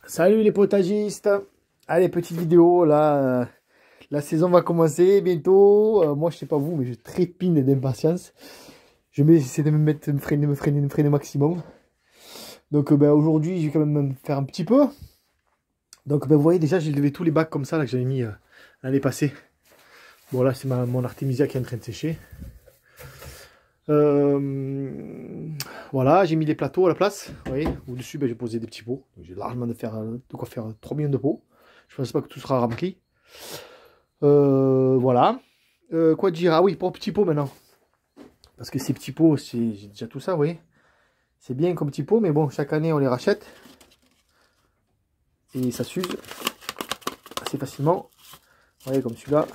Salut les potagistes. Allez, petite vidéo là. La saison va commencer bientôt. Moi, je sais pas vous, mais je trépine d'impatience. Je vais essayer de me freiner au maximum. Donc aujourd'hui, je vais quand même faire un petit peu. Donc vous voyez déjà, j'ai levé tous les bacs comme ça là, que j'avais mis l'année passée. Bon là, c'est mon artémisia qui est en train de sécher. Voilà, j'ai mis les plateaux à la place. Vous voyez, au-dessus, j'ai posé des petits pots. J'ai largement de quoi faire 3 millions de pots. Je pense pas que tout sera rempli. Voilà. Quoi dire? Ah oui, pour petits pots maintenant. Parce que ces petits pots, j'ai déjà tout ça, vous voyez. C'est bien comme petits pots, mais bon, chaque année, on les rachète. Et ça s'use assez facilement. Vous voyez, comme celui-là.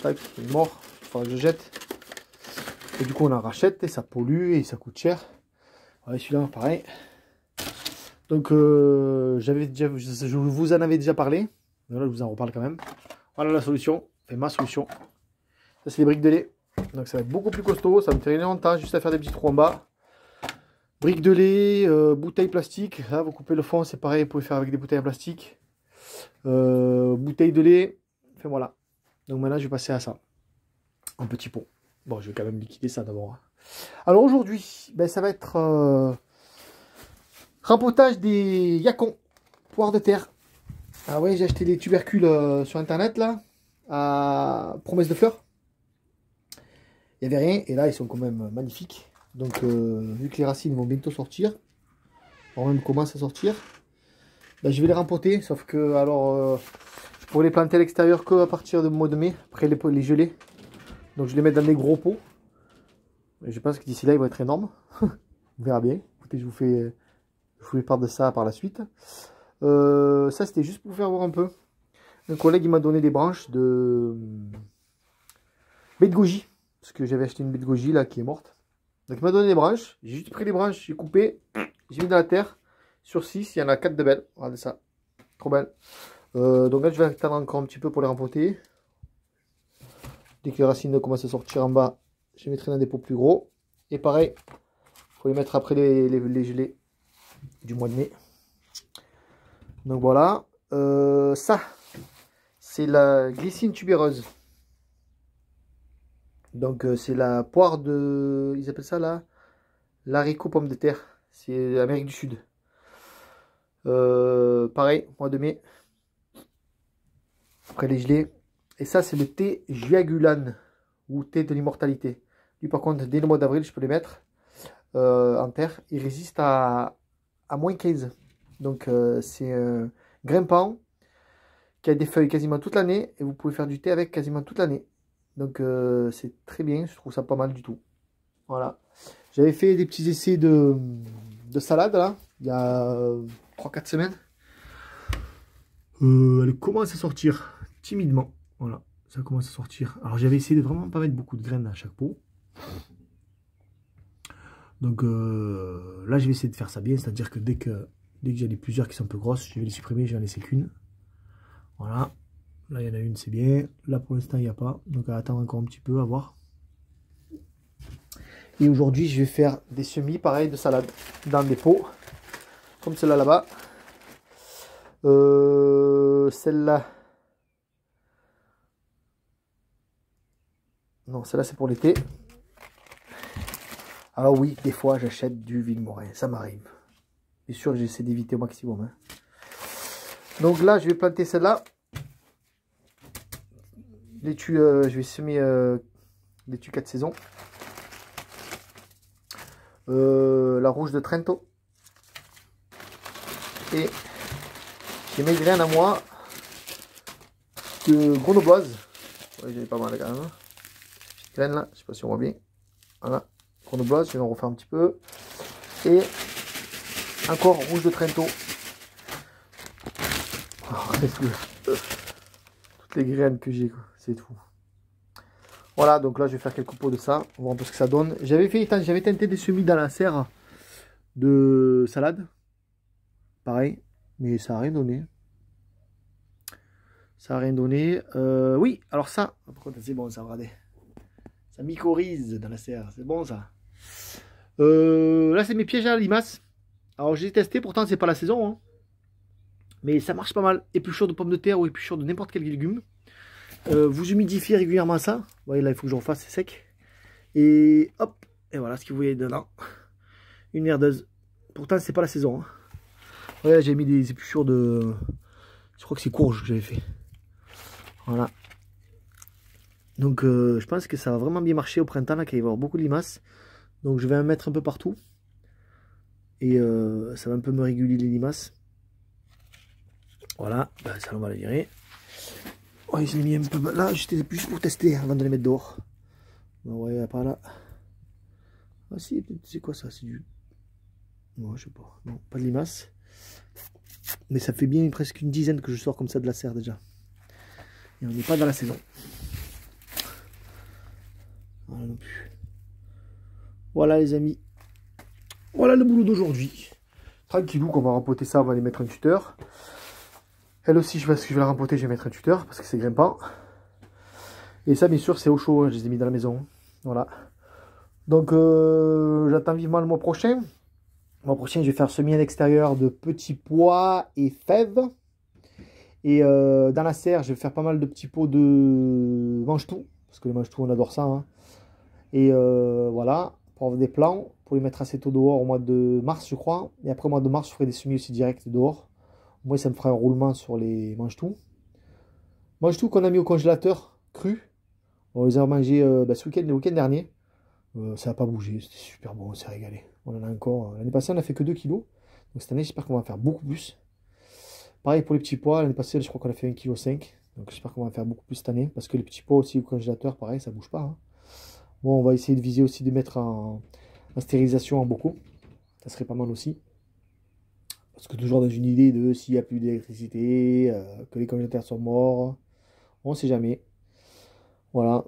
Tac, il est mort. Il faudra que je jette. Et du coup, on en rachète et ça pollue et ça coûte cher. Ouais, celui-là, pareil. Donc, je vous en avais déjà parlé. Mais là, je vous en reparle quand même. Voilà la solution. Et ma solution. Ça, c'est les briques de lait. Donc, ça va être beaucoup plus costaud. Ça va me faire longtemps juste à faire des petits trous en bas. Briques de lait, bouteilles plastiques. Là, vous coupez le fond, c'est pareil. Vous pouvez faire avec des bouteilles en plastique. Bouteilles de lait. Enfin, voilà. Donc, maintenant, je vais passer à ça. En petit pot. Bon, je vais quand même liquider ça d'abord. Alors aujourd'hui, ça va être rempotage des yacons, poires de terre. Ah ouais, j'ai acheté des tubercules sur internet là, à promesse de fleurs. Il n'y avait rien, et là ils sont quand même magnifiques. Donc vu que les racines vont bientôt sortir, or même commencent à sortir, je vais les rempoter, sauf que alors je pourrais les planter à l'extérieur que à partir du mois de mai, après les geler. Donc je les mets dans des gros pots. Je pense que d'ici là, il va être énorme. On verra bien. Écoutez, je vous fais part de ça par la suite. Ça, c'était juste pour vous faire voir un peu. Un collègue, il m'a donné des branches de baie de goji. Parce que j'avais acheté une baie de goji, là, qui est morte. Donc, il m'a donné des branches. J'ai juste pris les branches, j'ai coupé. J'ai mis dans la terre. Sur 6, il y en a 4 de belles. Regardez ça. Trop belle. Donc là, je vais attendre encore un petit peu pour les rempoter. Dès que les racines commencent à sortir en bas, je les mettrai dans des pots plus gros. Et pareil, il faut les mettre après les gelées du mois de mai. Donc voilà. Ça, c'est la glycine tubéreuse. Donc c'est la poire de... Ils appellent ça là l'haricot pomme de terre. C'est Amérique du Sud. Pareil, mois de mai. Après les gelées. Et ça, c'est le thé Jiagulan. Ou thé de l'immortalité. Lui, par contre, dès le mois d'avril, je peux les mettre en terre. Il résiste à moins 15. Donc, c'est grimpant, qui a des feuilles quasiment toute l'année. Et vous pouvez faire du thé avec quasiment toute l'année. Donc, c'est très bien. Je trouve ça pas mal du tout. Voilà. J'avais fait des petits essais de salade, là, il y a 3-4 semaines. Elle commence à sortir timidement. Voilà. Ça commence à sortir. Alors j'avais essayé de vraiment pas mettre beaucoup de graines à chaque pot. Donc là je vais essayer de faire ça bien, c'est-à-dire que dès que j'en ai plusieurs qui sont un peu grosses, je vais les supprimer, je vais en laisser qu'une. Voilà. Là il y en a une, c'est bien. Là pour l'instant il n'y a pas. Donc à attendre encore un petit peu, à voir. Et aujourd'hui je vais faire des semis pareil de salade dans des pots. Comme celle-là là-bas. Celle-là. Non, celle-là c'est pour l'été. Alors oui, des fois j'achète du Vilmorin, ça m'arrive. Bien sûr, j'essaie d'éviter au maximum. Hein. Donc là, je vais planter celle-là. Laitue, je vais semer laitue 4 saisons. La rouge de Trento. Et j'ai mes graines à moi de grenobloise. Ouais, j'avais pas mal quand même. Graines là, je sais pas si on voit bien. Voilà, grenobloise, je vais en refaire un petit peu. Et encore rouge de Trento. Oh, toutes les graines que j'ai, c'est tout. Voilà, donc là je vais faire quelques pots de ça. On va voir un peu ce que ça donne. J'avais tenté des semis dans la serre de salade. Pareil, mais ça n'a rien donné. Ça n'a rien donné. Oui, alors ça, c'est bon ça, regardez. Ça mycorhize dans la serre, c'est bon ça. Là c'est mes pièges à limaces. Alors j'ai testé, pourtant c'est pas la saison. Hein. Mais ça marche pas mal. Épluchure de pommes de terre ou épluchure de n'importe quel légume. Vous humidifiez régulièrement ça. Vous voyez là, il faut que je refasse, c'est sec. Et hop, et voilà ce que vous voyez dedans. Une merdeuse. Pourtant, c'est pas la saison. Hein. Ouais, j'ai mis des épluchures de... Je crois que c'est courge que j'avais fait. Voilà. Donc, je pense que ça va vraiment bien marcher au printemps, là, qu'il va y avoir beaucoup de limaces. Donc, je vais en mettre un peu partout. Et ça va un peu me réguler les limaces. Voilà, ben, ça on va le virer. Oh, je l'ai mis un peu là, juste pour tester avant de les mettre dehors. Non, ouais, pas là. Ah si, c'est quoi ça? C'est du... Non, je sais pas. Non, pas de limaces. Mais ça fait bien presque une dizaine que je sors comme ça de la serre déjà. Et on n'est pas dans la saison. Voilà non plus. Voilà les amis. Voilà le boulot d'aujourd'hui. Tranquillou qu'on va rempoter ça, on va aller mettre un tuteur. Elle aussi, je vais la rempoter, je vais mettre un tuteur parce que c'est grimpant. Et ça, bien sûr, c'est au chaud, hein, je les ai mis dans la maison. Voilà. Donc, j'attends vivement le mois prochain. Le mois prochain, je vais faire semis à l'extérieur de petits pois et fèves. Et dans la serre, je vais faire pas mal de petits pots de mange-tout. Parce que les mange-tout, on adore ça. Hein. Et voilà, pour avoir des plants, pour les mettre assez tôt dehors au mois de mars, je crois. Et après, au mois de mars, je ferai des semis aussi directs dehors. Moi, ça me fera un roulement sur les mange-tout. Mange-tout qu'on a mis au congélateur, cru. On les a mangés le week-end dernier. Ça n'a pas bougé, c'était super bon, on s'est régalé. On en a encore. L'année passée, on a fait que 2 kilos. Donc cette année, j'espère qu'on va en faire beaucoup plus. Pareil pour les petits pois. L'année passée, je crois qu'on a fait 1,5 kg. Donc j'espère qu'on va en faire beaucoup plus cette année. Parce que les petits pois aussi au congélateur, pareil, ça ne bouge pas. Hein. Bon, on va essayer de viser aussi de mettre en stérilisation en bocaux. Ça serait pas mal aussi. Parce que toujours dans une idée de s'il n'y a plus d'électricité, que les congélateurs sont morts, on ne sait jamais. Voilà.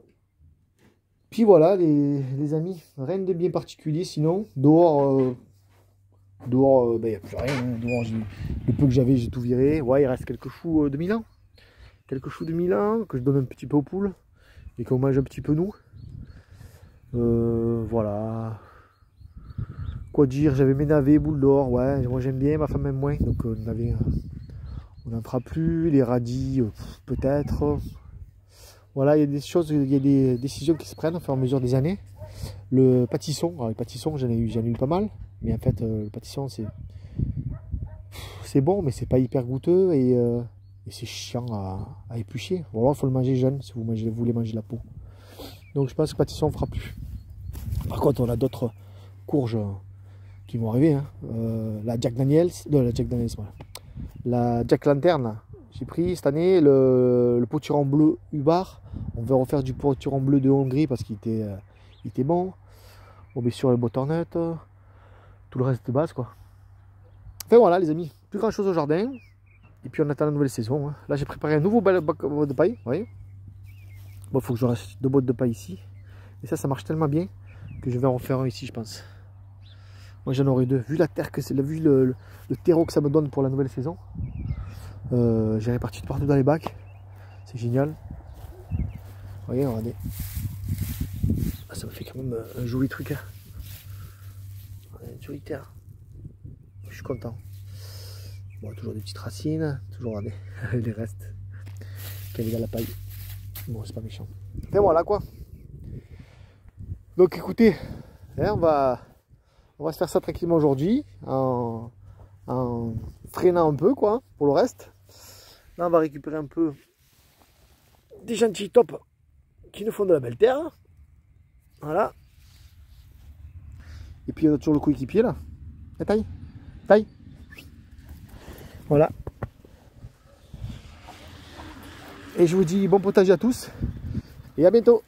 Puis voilà les amis, rien de bien particulier sinon. Dehors, il n'y a plus rien. Hein. Dehors, le peu que j'avais, j'ai tout viré. Ouais, il reste quelques choux de Milan. Quelques choux de Milan que je donne un petit peu aux poules. Et qu'on mange un petit peu nous. Voilà. Quoi dire, j'avais mes navets, boules d'or, ouais, moi j'aime bien, ma femme même moins, donc on n'en fera plus, les radis, peut-être. Voilà, il y a des choses, il y a des décisions qui se prennent au fur et à mesure des années. Le pâtisson, alors les pâtissons, j'en ai eu pas mal, mais en fait, le pâtisson, c'est bon, mais c'est pas hyper goûteux et c'est chiant à éplucher. Voilà, il faut le manger jeune si vous voulez manger la peau. Donc je pense que le pâtisson, on fera plus. Par contre, on a d'autres courges qui vont arriver. Hein. La Jack Daniels, voilà. La Jack Lantern, j'ai pris cette année le potiron bleu Hubar. On va refaire du potiron bleu de Hongrie parce qu'il était bon. Bon, bien sûr, les butternut, tout le reste de base, quoi. Enfin voilà, les amis, plus grand chose au jardin. Et puis on attend la nouvelle saison. Hein. Là, j'ai préparé un nouveau bac de paille, vous voyez. Bon, il faut que je reste 2 boîtes de paille ici. Et ça marche tellement bien que je vais en faire un ici, je pense. Moi j'en aurai 2. Vu la terre que c'est, vu le terreau que ça me donne pour la nouvelle saison, j'ai réparti de partout dans les bacs. C'est génial. Vous voyez, regardez. Ah, ça me fait quand même un joli truc. Hein. Une jolie terre. Je suis content. Bon, toujours des petites racines. Toujours regardez, les restes qu'il y avait dans la paille. Bon, c'est pas méchant. Et voilà quoi. Donc écoutez, hein, on va se faire ça tranquillement aujourd'hui, en freinant un peu quoi, pour le reste. Là on va récupérer un peu des gentils tops qui nous font de la belle terre. Voilà. Et puis il y a toujours le coéquipier là. La taille. Voilà. Et je vous dis bon potager à tous et à bientôt.